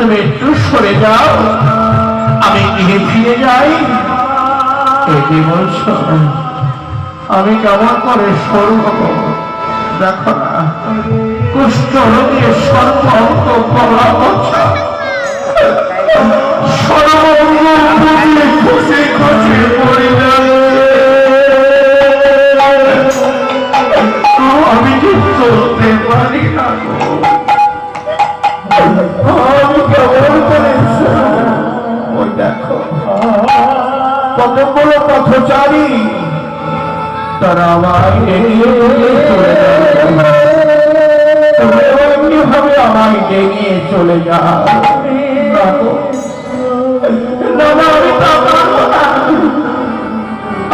তুমি একটু সরে যাও, আমি গৃহে ফিরে যাই। কি বলছো? আমি কেমন করে সরব? দেখো না, কুষ্ঠ রোগে সর্বঙ্গ গলা পচা, সর্বঙ্গ খুশি খুশি পড়ে যাবে। আমি কি চলতে পারি না? আমি কেমন করে ওই দেখো কতগুলো পথচারী, তারা আমায় চলে এমনি ভাবে আমায় এগিয়ে চলে যাও।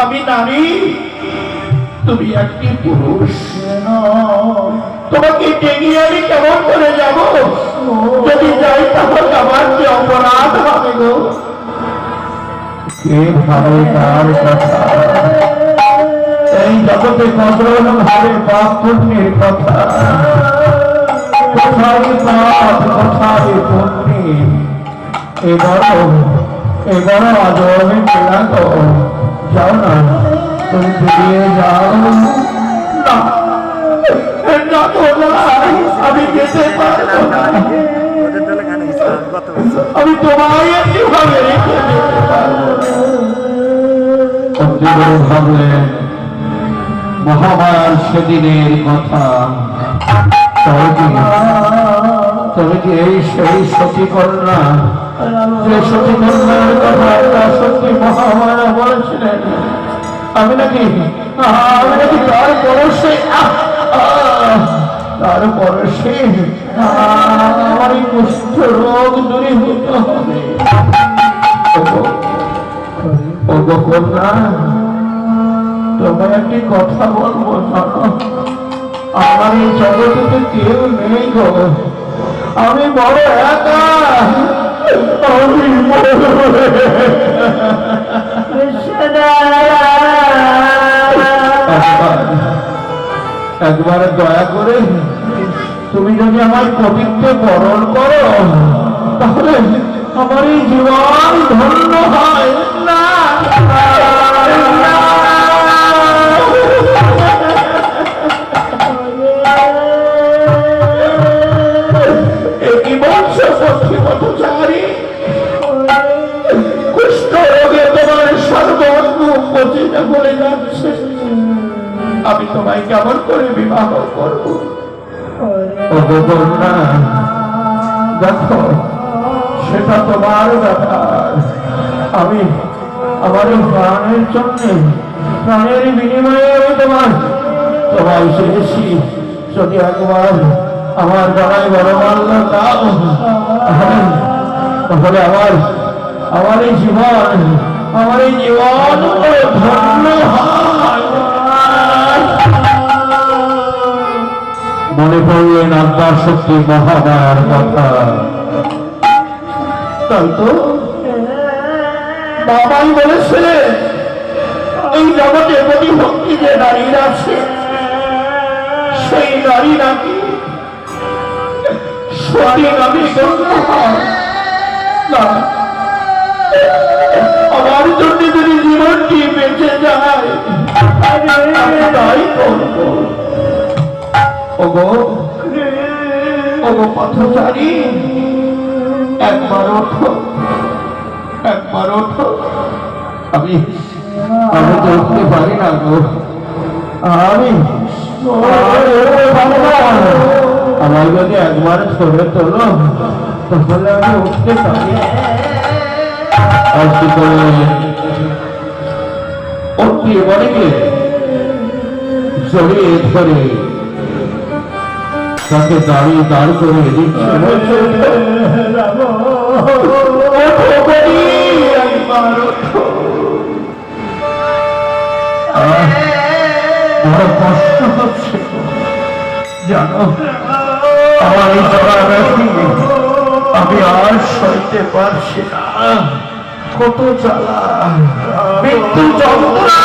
আমি নারী, তুমি একটি পুরুষ, তোমাকে টেনে আমি কেমন করে যাব? যদি যাই তাহলে আমার কি অপরাধ হবে গো? এই জগতে কত ভাবে পাপ পুণ্যের কথা, কোথায় পাপ কোথায় পুণ্য, এবার আজ আমি পেলাম। যাও না, তুমি বেরিয়ে যাও। আমি যেতে পারবো না, আমি তোমায় কিভাবে রেখে যেতে পারবো? ভাবলেন মহামায়ার সেদিনের কথা। তবে কি এই সেই সতীকন্যা, যে সতীকন্যার কথা সত্যি মহামায়া বলেছিলেন? আমি নাকি তার পরশে আমার এই কুষ্ঠ রোগ দূরীভূত হবে। কন্যা, তোমায় একটি কথা বলবো জানো? আমার এই জগতে তো কেউ নেই গো, আমি বড় একা। একবার দয়া করে তুমি যদি আমার পবিত্র বরণ করো, তাহলে আমার এই জীবন ধন্য হয়। না, কি বলছো পথচারী? কুষ্ঠ রোগে তোমার সর্বঙ্গ পচিতে পড়ে যাচ্ছে, আমি তোমায় কেমন করে বিবাহ করবো? দেখো, সেটা তোমার ব্যাপার। আমি আমার এই প্রাণের জন্য, প্রাণের বিনিময়ে আমি তোমায় চেয়েছি। যদি একবার আমার গলায় বড় মাল্য দাও, তাহলে আমার এই জীবন ধন্য হয়। মনে পড়লেন আদ্যা শক্তি মহামায়ার কথা। তাই তো বাবাই বলেছে, এই জগতে প্রতি ভক্তি যে নারীর আছে, সেই নারী নাকি সতী নামে গণ্য হয়। আমার জন্য যদি জীবনটি বেঁচে যায়, তাই করবো। ওগো পথচারী, একবার ওঠো। আমি তো উঠতে পারি না গো, আমার যদি একবার ধরে তোলো, তাহলে আমি উঠতে পারি। অনেকে জড়িয়ে ধরে তাকে দাঁড় করে দিচ্ছে। বড় কষ্ট হচ্ছে জানো, আমার এই জড়া রাখি আমি আর সইতে পারছি না। কত জ্বালা, মৃত্যু যন্ত্রণা।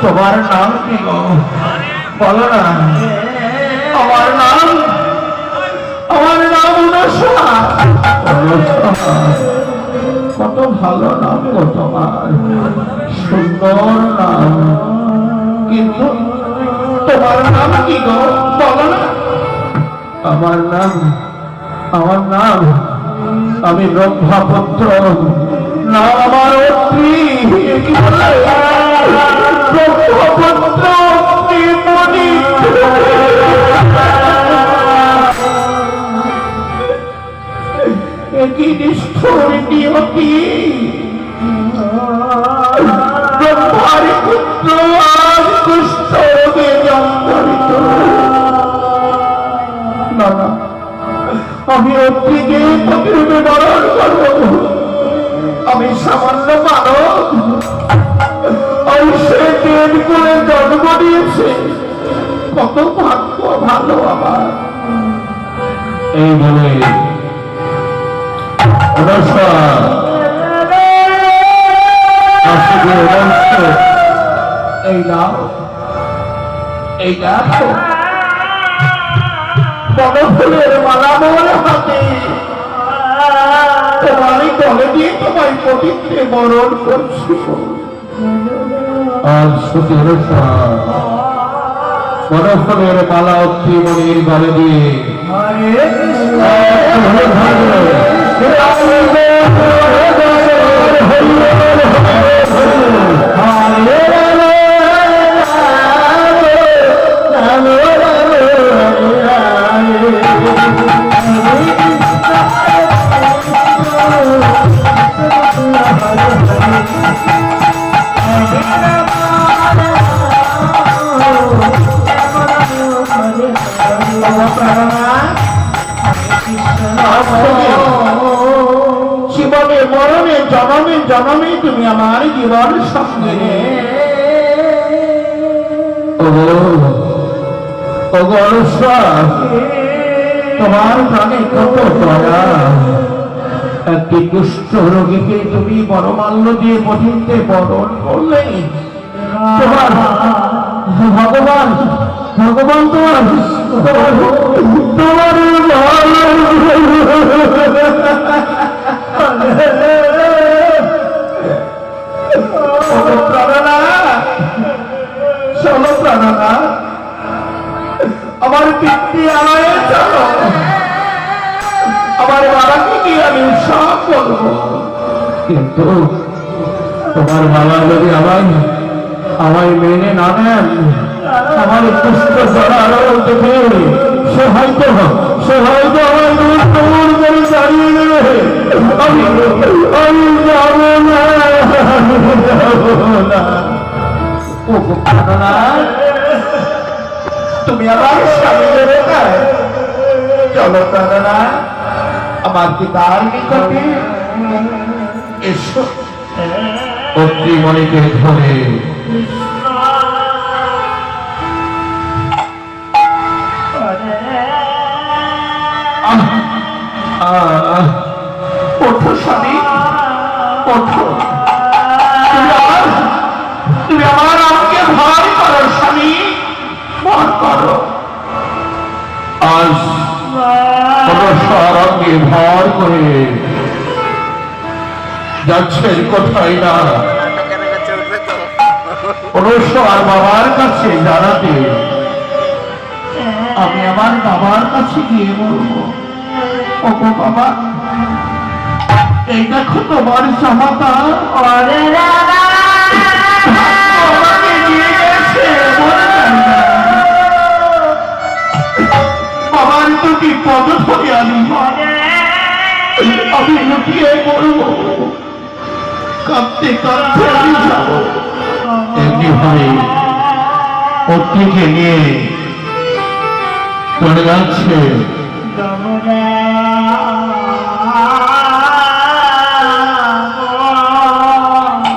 তোমার নাম কি গো? বলো না। আমার নাম উনসা। কত ভালো নাম গো তোমার, সুন্দর নাম, কিন্তু তোমার নাম কি গো বলো না? আমার নাম আমি ব্রহ্মপুত্র, নাম আমার অত্রি। কি বলে? ব্রহ্মপুত্র অত্রিমণি। একই নিষ্ঠুর নিয়তি, ব্রহ্মার পুত্র আজ কুষ্ঠ রোগে জন্মরিত। না না, আমি অত্রিকে প্রতিরূপে বরণ করব। আমি সামান্য মানব, সে দেব করে জন্ম দিয়েছে। কত ভাগ্য ভালো আমার। এই বলে এই দেখো বনফুলের মালা মোরে হাতে তোমার গলে দিয়ে তোমায় পবিত্রে বরণ করছি। আজ সুখের বনফুলের মালা অত্রিমণির গলে দিয়ে জীবনে মরণে জনমে জনমে তুমি আমার জীবন সঙ্গে। তোমার প্রাণে কত দয়া। একটি কুষ্ঠ রোগীকে তুমি বনমাল্য দিয়ে পঠিতে বরণ করলে। তোমার ভগবান ভগবান তোমার তোমার চলো প্রাণনা, আমার পিতৃ আলায় চলো। আমার বাবাকে কি আমি সব করবো, কিন্তু তোমার বাবা যদি আমায় মেনে না নেন, আমার পুষ্ট করার দেখে সে হয়তো আমায় দূর করে দাঁড়িয়ে দেবে। আমি যাবো না। তুমি আমার স্বামী দেবে না। চলো প্রাণনা, আমার পিতার নিকটে এসো। অত্রিমণিকে ধরে ওঠো স্বামী, ওঠো। তুমি আমার আমাকে ভয় করো স্বামী, ভয় করো। আজ সরঙ্গে ভর করে যাচ্ছেন কোথায় না, আর বাবার কাছে জানাতে। আমি আমার বাবার কাছে গিয়ে বলবো, ওগো বাবা, এই দেখো তোমার জামাতা আমাকে নিয়ে গেছে। বাবার দুটি পদ ধরে আমি লুটিয়ে বলবো, কাঁদতে কাঁদতে আমি যাবো। এমনি ভাবে অত্রিকে নিয়ে চলে যাচ্ছে।